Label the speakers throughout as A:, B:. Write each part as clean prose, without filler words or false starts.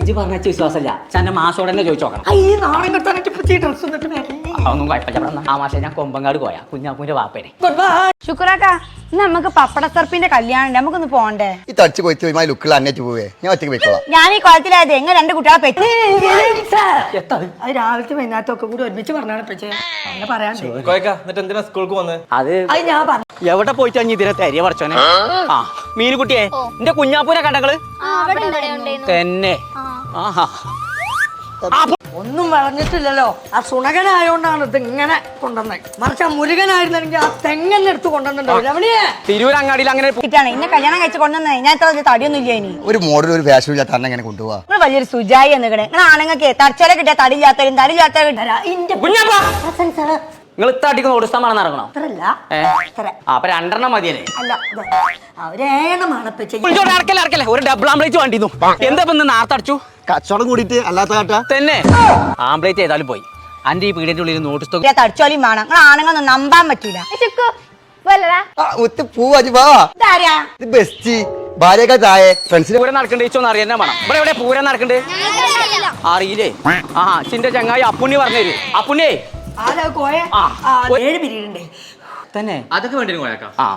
A: ഇജ്ജ് പറഞ്ഞ വിശ്വാസമില്ല ചന്റെ മാസോടെ തന്നെ ചോദിച്ചു നോക്കണം. അതൊന്നും കുഴപ്പമില്ല. ആ മാസം ഞാൻ കൊമ്പങ്ങാട് പോയാ കുഞ്ഞാപ്പൂന്റെ വാപ്പേനെ.
B: ശുക്രാക്ക നമുക്ക് പപ്പട സർപ്പിന്റെ കല്യാണം ഉണ്ട്, നമുക്കൊന്ന് പോണ്ടേ?
C: ഈ തടിച്ച് കൊയ്ത്ത് ലുക്കിൽ അന്നേറ്റ് പോവേ, ഞാൻ ഒറ്റയ്ക്ക് പോയിക്കോളാം.
B: ഞാൻ ഈ കുളത്തിലായത് എങ്ങനെ 2 കുട്ടികളെ പറ്റി
D: രാവിലത്തെ വൈകുന്നേരത്തൊക്കെ കൂടി ഒരുമിച്ച് പറഞ്ഞാണ്
A: അത് എവിടെ പോയിട്ട് ഇതിനെ തെരിയ പഠിച്ചോനെ. ആ മീനുകുട്ടിയെ എന്റെ കുഞ്ഞാപ്പൂനെ കണ്ടങ്ങള് തന്നെ. ആഹാ
D: ഒന്നും വളഞ്ഞിട്ടില്ലല്ലോ. ആ സുണകനായോണ്ടാണ് ഇത് ഇങ്ങനെ കൊണ്ടുവന്നത്. മറിച്ച് ആ മുരുകനായിരുന്നെങ്കിൽ ആ തെങ്ങന്നെ എടുത്ത് കൊണ്ടുവന്നിട്ടുണ്ടാവില്ല.
A: തിരൂരങ്ങാടിയിൽ അങ്ങനെ
B: ഇന്നെ കല്യാണം കഴിച്ച് കൊണ്ടുവന്നേ ഞാൻ ഇത്ര തടിയൊന്നും ഇല്ല. ഇനി
C: ഒരു മോഡൽ ഒരു ഫാഷൻ ഇല്ലാത്ത എങ്ങനെ കൊണ്ടുപോവാ?
B: നിങ്ങൾ വലിയൊരു സുജായി എന്നിക്കണേ. നിങ്ങൾ ആണുങ്ങൾക്ക് തടിച്ചാല കിട്ടിയ തടിയില്ലാത്തവരും തടിയില്ലാത്തവരും
A: നിങ്ങൾ ഇത്തടിക്കുന്ന ഒടുസ്ഥാൻ ഇറങ്ങണോ? അപ്പൊ 2 മതിയല്ലേ? ഒരു ഡബിൾ ആംബ്ലേറ്റ് വേണ്ടി എന്താ നാർത്തടിച്ചു
C: കച്ചവടം കൂടിയിട്ട് അല്ലാത്ത കാട്ടാ
A: തന്നെ. ആംബ്ലേറ്റ് ചെയ്താലും പോയി. അന്റെ ഈ പീടിന്റെ ഉള്ളിൽ നോട്ടീസ്
B: തടിച്ചോലിയും വേണം. നിങ്ങൾ ആണുങ്ങളൊന്നും നമ്പാൻ പറ്റൂല.
C: ഭാര്യക്കാ താഴെ ഫ്രണ്ട്സിന്
A: പൂരം നടക്കണ്ടേച്ചോന്ന് അറിയാൻ വേണം. ഇവിടെ എവിടെ പൂരം നടക്കണ്ടേ അറിയില്ലേ? ആ ചിന്റെ ചങ്ങായി അപ്പുണ്ണി പറഞ്ഞേര്. അപ്പുണ്ണേ തന്നെ
E: അതൊക്കെ വേണ്ടി കോയക്ക.
A: ആ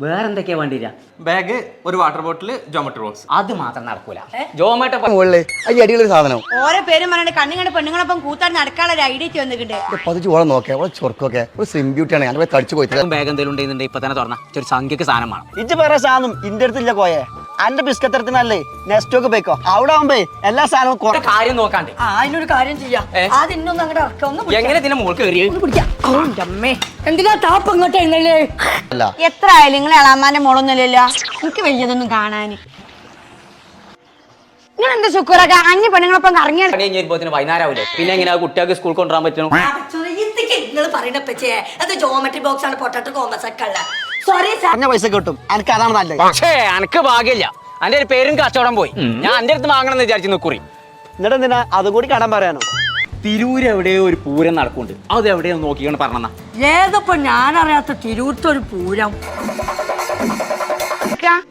A: വേറെന്തൊക്കെയാ വേണ്ടിയില്ല?
E: ബാഗ്, ഒരു വാട്ടർ ബോട്ടിൽ, ജോമെട്രി ബോക്സ്.
A: അത് മാത്രം നടക്കൂല. ജോമേട്ട
C: മുകളില് ഈ അടിയുള്ള സാധനം
B: ഓരോ പേരും പറഞ്ഞിട്ട് കണ്ണിങ്ങടെ പെണ്ണുങ്ങളൊപ്പം കൂത്താൻ നടക്കാനുള്ള ഒരു ഐഡിയ വന്നിട്ടുണ്ട്.
C: പതിച്ച് ഓളം നോക്കിയാ ഓളെ ചൊർക്കൊക്കെ ഒരു സ്ലിം ബ്യൂട്ടിയാണ്. ഞാൻ തടിച്ചു പോയിട്ട്
A: ബാഗ് എന്തെങ്കിലും ഉണ്ടെന്നുണ്ടെങ്കിൽ ഇപ്പൊ തന്നെ തുറന്ന ഒരു സംഖ്യക്ക് സാധനം വേണം.
F: ഇജ്ജ് വേറെ സാധനം ഇന്റെ അടുത്തില്ല കോയെ. അന്റെ ബിസ്ക്കത്തരത്തിനല്ലേ നെക്സ്റ്റോക്ക് പോയിക്കോ. അവിടെ ആവുമ്പോ എല്ലാ സാധനവും കുറെ
A: കാര്യം നോക്കാണ്ട്.
D: അതിനൊരു കാര്യം ചെയ്യാം. അതിനൊന്നും അങ്ങോട്ട് ഇറക്കാം.
A: എങ്ങനെ ഇതിന്റെ മുകൾക്ക് കയറി
D: എന്തിനാ താപ്പ് ഇങ്ങോട്ട് എഴുന്നല്ലേ?
B: എത്ര ആയാലും നിങ്ങളെ അളാമാന്റെ മോളൊന്നുമില്ലല്ലോ. എനിക്ക് വയ്യതൊന്നും കാണാന്. നിങ്ങൾ എന്താ ശുക്രക്ക അഞ്ഞ് പെണ്ണുങ്ങളൊപ്പം കറങ്ങിയ
A: വൈകുന്നേരമാവില്ലേ? പിന്നെ എങ്ങനെയാ കുട്ടികൾക്ക് സ്കൂൾ കൊണ്ടുവരാൻ പറ്റണം?
D: നിങ്ങൾ പറയുന്ന അത് ജോമെട്രി ബോക്സ് ആണ്, പൊട്ടറ്റോ കോമ്പസ് ഒക്കെ ഉള്ള.
F: പറഞ്ഞ പൈസ കിട്ടും. എനിക്ക് അതാണ് നല്ലത്.
A: പക്ഷേ എനക്ക് ഭാഗ്യമില്ല. എന്റെ ഒരു പേരും കച്ചവടം പോയി. ഞാൻ എന്റെ അടുത്ത് വാങ്ങണം എന്ന് വിചാരിച്ചു നിക്കുറി.
F: എന്നിട്ട് എന്തിനാ അതും കൂടി കടം പറയാനോ?
A: തിരൂര് എവിടെയോ ഒരു പൂരം നടക്കുന്നുണ്ട്. അത് എവിടെയോ നോക്കിയാണ് പറഞ്ഞ.
D: ഏതപ്പോ ഞാനറിയാത്ത തിരൂരത്തെ ഒരു പൂരം.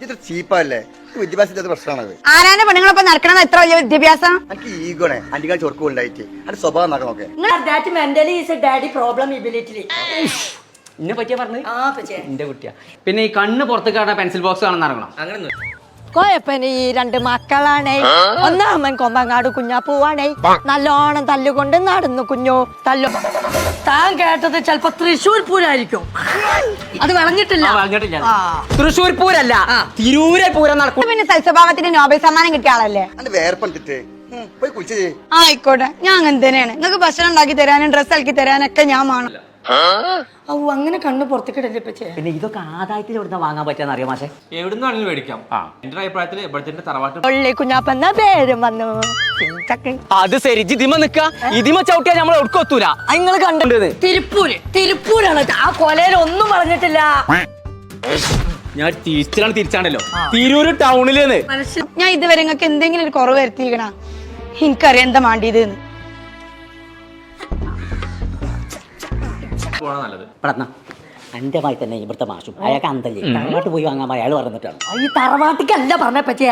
C: ഇത് ചീപ്പല്ലേ? വിദ്യാഭ്യാസത്തിന്റെ പ്രശ്നമാണത്.
B: ആരാന്റെ പെണ്ണുങ്ങളൊപ്പം നടക്കണം എത്ര വലിയ വിദ്യാഭ്യാസം?
C: എനിക്ക് ഈഗോണേ അന്റികൾ ചൊർക്കും ഉണ്ടായിട്ട് അത് സ്വഭാവം നോക്കെ.
A: എന്നെ പറ്റിയാ പറഞ്ഞത് എന്റെ കുട്ടിയാ. പിന്നെ ഈ കണ്ണ് പുറത്ത് കാണാൻ പെൻസിൽ ബോക്സ് കാണാൻ ഇറങ്ങണം. അങ്ങനെ
D: കോയപ്പന് ഈ 2 മക്കളാണേ. ഒന്നാമൻ കൊമ്പങ്ങാട് കുഞ്ഞാപ്പൂവാണേ. നല്ലോണം തല്ലുകൊണ്ട് നടന്നു കുഞ്ഞോ തല്ലു. താൻ കേട്ടത് ചിലപ്പോ തൃശ്ശൂർ പൂരായിരിക്കും. അത് വളഞ്ഞിട്ടില്ല.
A: തൃശ്ശൂർ പൂരല്ല, തിരൂരെ പൂരം നടക്കും.
B: പിന്നെ സൽസ്വഭാവത്തിന് നോബൽ സമ്മാനം കിട്ടിയ ആളല്ലേ?
C: പോയി കുളിച്ചേ.
B: ആയിക്കോട്ടെ, ഞാൻ അങ്ങനെ തന്നെയാണ്. നിങ്ങൾക്ക് ഭക്ഷണം ഉണ്ടാക്കി തരാനും ഡ്രസ്സ് ഇളക്കി തരാനൊക്കെ ഞാൻ വേണം.
D: അങ്ങനെ കണ്ണ് പുറത്തേക്കിടല്ലേ?
A: പിന്നെ ഇതൊക്കെ ആദായത്തിൽ എവിടുന്ന വാങ്ങാൻ പറ്റാന്ന് അറിയാം മാഷെ.
E: എവിടുന്ന് വേണമെങ്കിലും മേടിക്കാം. എന്റെ അഭിപ്രായത്തിൽ ഇവിടുത്തെ തറവാട്ട്
D: കുഞ്ഞാപ്പന്ന പേരും വന്നു.
A: അത് ശരി, ഇതിമ നിക്ക ഇതിമ ചവിട്ടിയാ നമ്മൾ ഒടുക്കൊത്തൂല.
D: നിങ്ങൾ കണ്ടത് തിരുപ്പൂരാണ്. ആ കൊലയിൽ ഒന്നും പറഞ്ഞിട്ടില്ല.
A: ഞാൻ തിരിച്ചാണല്ലോ തിരൂര് ടൗണിലെന്ന്.
B: ഞാൻ ഇതുവരെ നിങ്ങൾക്ക് എന്തെങ്കിലും ഒരു കുറവ് വരുത്തിക്കണ? എനിക്കറിയാം എന്താ മാണ്ടിയത്.
A: എന്റെ മായി തന്നെ ഇവിടുത്തെ മാഷും അയാൾക്ക് അന്തല്ലേ തറവാട്ട് പോയി വാങ്ങാൻ അയാൾ പറഞ്ഞിട്ടാണ്.
D: ഈ തറവാട്ടിക്കല്ല പറഞ്ഞ പറ്റിയ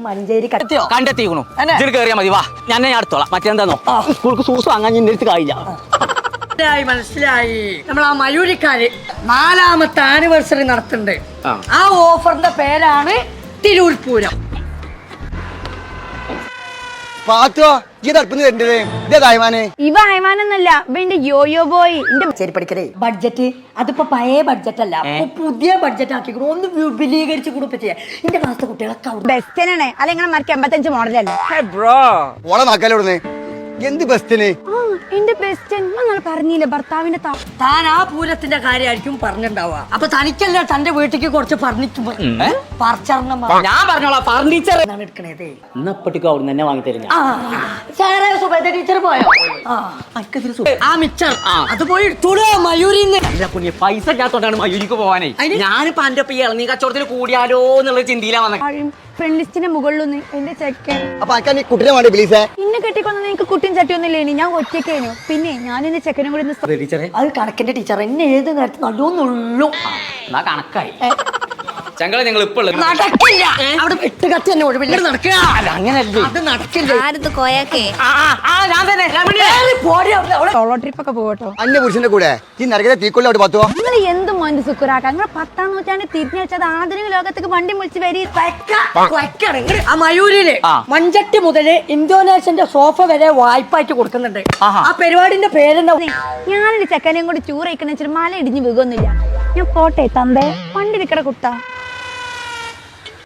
D: മഞ്ചേരി
A: കണ്ടെത്തിക്കണു. ഇതിൽ കയറിയാ മതി. വാ ഞാൻ അടുത്തോളാം. മറ്റെന്താന്നോ സ്കൂൾക്ക് സൂസ് വാങ്ങാൻ എന്റെ അടുത്ത് കായില്ല.
D: മനസ്സിലായി. നമ്മൾ ആ മയൂരിക്കാര് 4ാമത്തെ ആനിവേഴ്സറി നടത്തുന്നുണ്ട്. ആ ഓഫറിന്റെ പേരാണ് തിരൂർ പൂരം.
B: ഇവ ഹൈമാനൊന്നല്ല, ഇവന്റെ യോയോ ബോയ്.
D: പഠിക്കണേ ബഡ്ജറ്റ് അതിപ്പോ പഴയ ബഡ്ജറ്റ് അല്ല, പുതിയ ബഡ്ജറ്റ് ആക്കിക്കണു. ഒന്ന് വിപുലീകരിച്ച് കൂടെ ചെയ്യാം. എന്റെ ക്ലാസ്സിലെ കുട്ടികളൊക്കെ
B: ബെസ്റ്റ് തന്നെയാണ്. അല്ല ഇങ്ങനെ മറിച്ച് 85 മോഡലല്ലേ?
C: എന്ത് ബെസ്റ്റിന്?
B: എന്റെ ബെസ്റ്റ് നിങ്ങൾ പറഞ്ഞില്ലേ ഭർത്താവിന്റെ
D: താൻ ആ പൂരത്തിന്റെ കാര്യമായിരിക്കും പറഞ്ഞിട്ടുണ്ടാവുക. അപ്പൊ തനിക്കല്ല തന്റെ വീട്ടിലേക്ക് കുറച്ച് ഫർണിച്ചർ
A: ഞാൻ പറഞ്ഞോളാം. ഫർണിച്ചർ
D: എടുക്കണേതേ
A: ഇന്നപ്പട്ടിക്കും അവിടെ തന്നെ വാങ്ങി തരും.
D: ടീച്ചർ പോയോ? ആ മിച്ചർ അത് പോയി എടുത്തോളൂ മയൂരിന്ന്.
A: പൈസ ഇല്ലാത്തോണ്ടാണ് മയൂരിക്ക് പോവാനേ. ഞാനിപ്പോ എന്റെ ഒപ്പം ഇളനീ കച്ചവടത്തിൽ കൂടിയാലോ എന്നുള്ള ചിന്തയിലാ വന്നത്.
B: ഫ്രണ്ട് ലിസ്റ്റിന്റെ മുകളിലൊന്ന് എന്റെ ചെക്കൻ
C: ഇന്നെ
B: കെട്ടിക്കൊന്നു. എനിക്ക് കുട്ടിയും ചട്ടിയൊന്നുമില്ല. ഇനി ഞാൻ ഒറ്റയ്ക്കേനു. പിന്നെ ഞാൻ എന്റെ ചെക്കനും കൂടി
D: അത് കണക്കിന്റെ ടീച്ചർ എന്നെ ഏത് നേരത്തെ നല്ലോന്നുള്ളൂ.
A: കണക്കായി ചങ്കള ഞങ്ങൾ ഇപ്പൊ ഉള്ളത്
D: നടക്കില്ല അവിടെ വെട്ട് കത്തി തന്നെ ഒഴിവില്ല നടക്കുക
A: അങ്ങനല്ലേ
D: അത് നടക്കില്ല
G: ആരത് കോയാക്കേ
A: ഞാൻ തന്നെ
B: സോളോ ട്രിപ്പ് ഒക്കെ പോകട്ടോ
C: അന്യ പുരുഷന്റെ കൂടെ ഈ നരകത്തെ തീക്കൊള്ളി അവിടെ പത്തുവോ
G: നിങ്ങൾ എന്ത് മോന്റെ സുക്കുറാക്ക നിങ്ങൾ 10ാം നൂറ്റാണ്ട് തിരിഞ്ഞു വെച്ചത് ആധുനിക ലോകത്തേക്ക് വണ്ടി വിളിച്ച് വരി
D: ആ മയൂരില് മഞ്ചട്ടി മുതല് ഇന്തോനേഷ്യന്റെ സോഫ വരെ വായ്പായിട്ട് കൊടുക്കുന്നുണ്ട് ആ പരിപാടിന്റെ പേരെന്താ
G: ഞാനൊരു ചെക്കനെയും കൂടി ചൂറ് വയ്ക്കുന്ന വെച്ചിട്ട് മല ഇടിഞ്ഞ് വീകൊന്നുമില്ല ഞാൻ പോട്ടെ തന്തേ വണ്ടി വിൽക്കട കുട്ട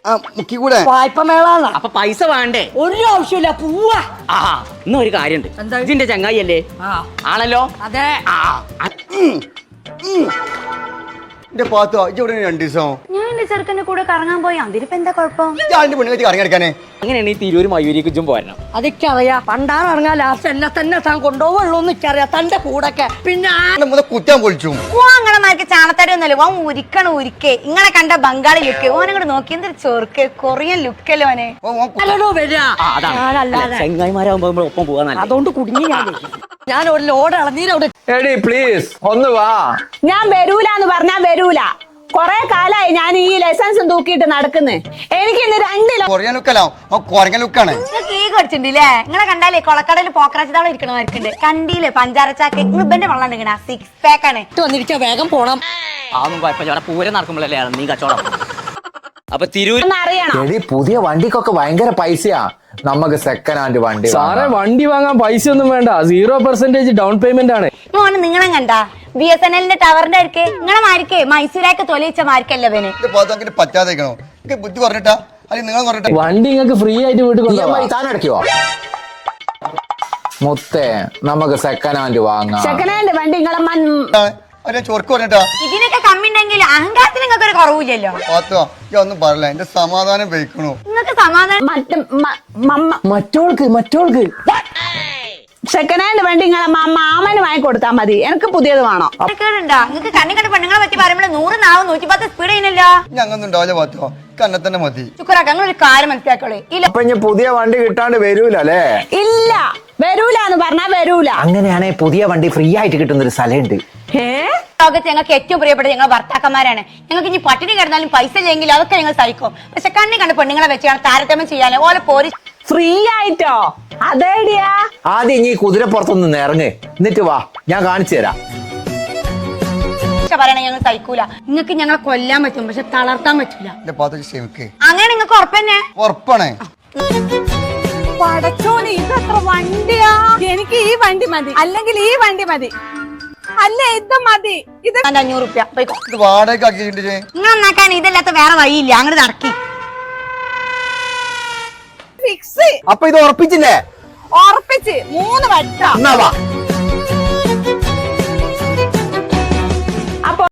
C: ആ മുക്കി കൂടെ
D: വായ്പ മേളാന്ന
A: അപ്പൊ പൈസ വേണ്ടേ
D: ഒരു ആവശ്യമില്ല പോവാ
A: ആ ഇന്ന് ഒരു കാര്യണ്ട്
D: എന്താ?
A: ഇതിന്റെ ചങ്ങായി അല്ലേ ആണല്ലോ
D: അതെ
A: ആ
C: എന്റെ പാത്തോ ഇജ്ജ് ഇവിടെ 2 ദിവസം
G: ഞാൻ എന്റെ ചെറുക്കന്റെ കൂടെ കറങ്ങാൻ പോയി അതിലിപ്പോ എന്താ കുഴപ്പം
C: ഞാൻ്റെ പെണ്ണുങ്ങൾക്ക് ഇറങ്ങിയെടുക്കാനേ
A: അങ്ങനെയാണ് ഈ തിരൂര് മയൂരിക്ക് ഇജ്ജും പോരണം
D: അതൊക്കറിയാ പണ്ടാറങ്ങാൻ ലാസ്റ്റ് എന്നെ തന്നെ താൻ കൊണ്ടുപോവുള്ളൂ എനിക്കറിയാം തന്റെ കൂടൊക്കെ പിന്നെ
C: മുതൽ കുറ്റാൻ പൊളിച്ചു
G: ഓ അങ്ങനെമാർക്ക് ചാണത്തടി ഒന്നല്ലേ ഓൻ ഉരിക്കേ ഇങ്ങളെ കണ്ട ബംഗാളി ലുക്ക് ഓനങ്ങോട്ട് നോക്കി എന്തൊരു ചൊറുക്ക് കൊറിയൻ ലുക്കല്ലോ ഓനെ
D: അല്ലടോ വരിക ഞാനല്ലാതെ
A: ചങ്ങായിമാരാകുമ്പോ നമ്മൾ ഒപ്പം പോകാൻ
D: അതുകൊണ്ട് കുടുങ്ങി ഞാൻ ഒരു ലോഡ് ഇളനീരവിടെ
H: എടി പ്ലീസ് ഒന്ന് വാ.
I: ഞാൻ വരൂലെന്ന് പറഞ്ഞാ വരൂല. കൊറേ കാലായി ഞാൻ ഈ ലൈസൻസ് തൂക്കിയിട്ട് നടക്കുന്നേ. എനിക്ക് ഇന്ന് 2
C: കൊറിയൻ ലുക്കല്ലോ കൊറങ്ങൻ ലുക്കാണ്
G: നിങ്ങൾക്ക് ഈ കടിച്ചിട്ടില്ലേ നിങ്ങളെ കണ്ടാലേ കൊളക്കടയിൽ പോക്കറാച്ചിതാളം ഇരിക്കണമാർക്കുണ്ട് കണ്ടില്ലേ പഞ്ചാരച്ചാക്ക് ഇബന്റെ വെള്ളം ഉണ്ടെങ്കിൽ 6 പാക്ക് ആണ്
D: വന്നിരിക്കാ വേഗം പോണം
A: അതൊന്നും കുഴപ്പമില്ല അവിടെ പൂരം നടക്കുമ്പോഴല്ലേ നീ കച്ചവടം അപ്പൊ തിരൂര്
I: അറിയണം.
H: എടി പുതിയ വണ്ടിക്കൊക്കെ ഭയങ്കര പൈസയാ. നമുക്ക് സെക്കൻഡ് ഹാൻഡ് വണ്ടി
J: സാറേ വണ്ടി വാങ്ങാൻ പൈസ ഒന്നും വേണ്ട 0% ഡൗൺ പേയ്മെന്റ് ആണ്.
G: മോനെ നിങ്ങളെ കണ്ട BSNL ടവറിന്റെ അടുക്ക് നിങ്ങളെ മാരിക്കേ മൈസൂരാക്ക് തൊലയിച്ച മാരിക്കല്ല അവന്
C: എന്റെ പാത്തോ അങ്ങനെ പറ്റാതെക്കണോ എനിക്ക് ബുദ്ധി പറഞ്ഞിട്ടാ അല്ലെങ്കിൽ നിങ്ങൾ പറഞ്ഞിട്ടാ
J: വണ്ടി നിങ്ങൾക്ക് ഫ്രീ ആയിട്ട് വീട്ടിൽ കൊണ്ടുപോകാം.
H: താൻ അടയ്ക്കുവോ? മുത്തേ നമുക്ക് സെക്കൻഡ് ഹാൻഡ് വാങ്ങാം.
I: സെക്കൻഡ് ഹാൻഡ് വണ്ടി നിങ്ങളെ
C: അവരെ ചൊർക്ക് പറഞ്ഞിട്ടാ
G: ഇതിനൊക്കെ കമ്മി ഉണ്ടെങ്കിൽ അഹങ്കാരത്തിന് നിങ്ങൾക്ക് ഒരു കുറവില്ലല്ലോ
C: പാത്തോ ഞാൻ ഒന്നും പറയില്ല എന്റെ സമാധാനം വയ്ക്കണു
G: നിങ്ങൾക്ക് സമാധാനം
J: മറ്റോൾക്ക്
I: സെക്കൻഡ് ഹാൻഡ് വണ്ടി നിങ്ങളെ മാമന് വാങ്ങി കൊടുത്താ മതി. എനിക്ക് പുതിയത് വേണം.
G: കേടുണ്ടാ നിങ്ങൾക്ക് കണ്ണി കണ്ട് പെണ്ണുങ്ങളെ പറ്റി പറയുമ്പോൾ 100 നാവും 110 സ്പീഡ് ചെയ്യുന്നല്ലോ
C: ഞങ്ങൊന്നും ഉണ്ടാവില്ല പാത്തോ കന്നെ തന്നെ മതി
G: ചുക്കറാക്ക നിങ്ങൾ ഒരു കാര്യം മനസ്സിലാക്കളേ ഈ
H: അപ്പൊ ഇനി പുതിയ വണ്ടി കിട്ടാണ്ട് വരൂല അല്ലേ?
I: ഇല്ല വരൂലെന്ന് പറഞ്ഞാ വരൂല.
H: അങ്ങനെയാണെ പുതിയ വണ്ടി ഫ്രീ ആയിട്ട് കിട്ടുന്ന ഒരു സ്ഥലമുണ്ട്.
G: ലോകത്ത് ഞങ്ങൾക്ക് ഏറ്റവും പ്രിയപ്പെട്ട ഞങ്ങൾ ഭർത്താക്കന്മാരാണ് ഞങ്ങൾക്ക് ഇനി പട്ടിണി കിടന്നാലും പൈസ ഇല്ലെങ്കിൽ അതൊക്കെ ഞങ്ങൾ സഹിക്കും പക്ഷെ കണ്ണി കണ്ട് പെണ്ണുങ്ങളെ വെച്ചാണ് താരതമ്യം ചെയ്യാനോ ഓലെ പോരി
I: ഫ്രീ ആയിട്ടോ? അതേടിയാ
H: ആദ്യം ഇനി കുതിരപ്പുറത്തൊന്ന് ഇറങ്ങ് എന്നിട്ട് വാ ഞാൻ കാണിച്ചു തരാം.
G: പറയണേ ഞങ്ങൾ സഹിക്കൂല നിങ്ങൾക്ക് ഞങ്ങളെ കൊല്ലാൻ പറ്റും പക്ഷെ തളർത്താൻ പറ്റൂല
C: എന്റെ പാത്തോ ക്ഷമിക്ക്
G: അങ്ങനെ നിങ്ങൾക്ക് ഉറപ്പന്നെ
C: ഉറപ്പാണ്
I: പടച്ചോനെ ഇതെത്ര വണ്ടിയാ? എനിക്ക് ഈ വണ്ടി മതി, അല്ലെങ്കിൽ ഈ വണ്ടി മതി, അല്ല ഇത് മതി. ഇത്
G: 500 റുപ്യ പോയിക്കോ
C: ഇത് വാടക ആക്കിയിട്ടുണ്ട്
G: നിങ്ങൾ നന്നാക്കാൻ ഇതല്ലാത്ത വേറെ വഴിയില്ല അങ്ങോട്ട് നടക്കി
I: ഫിക്സ്
C: അപ്പൊ ഇത് ഉറപ്പിച്ചില്ലേ?
I: ഉറപ്പിച്ച് 3 വട്ടം.
C: എന്നാ വാ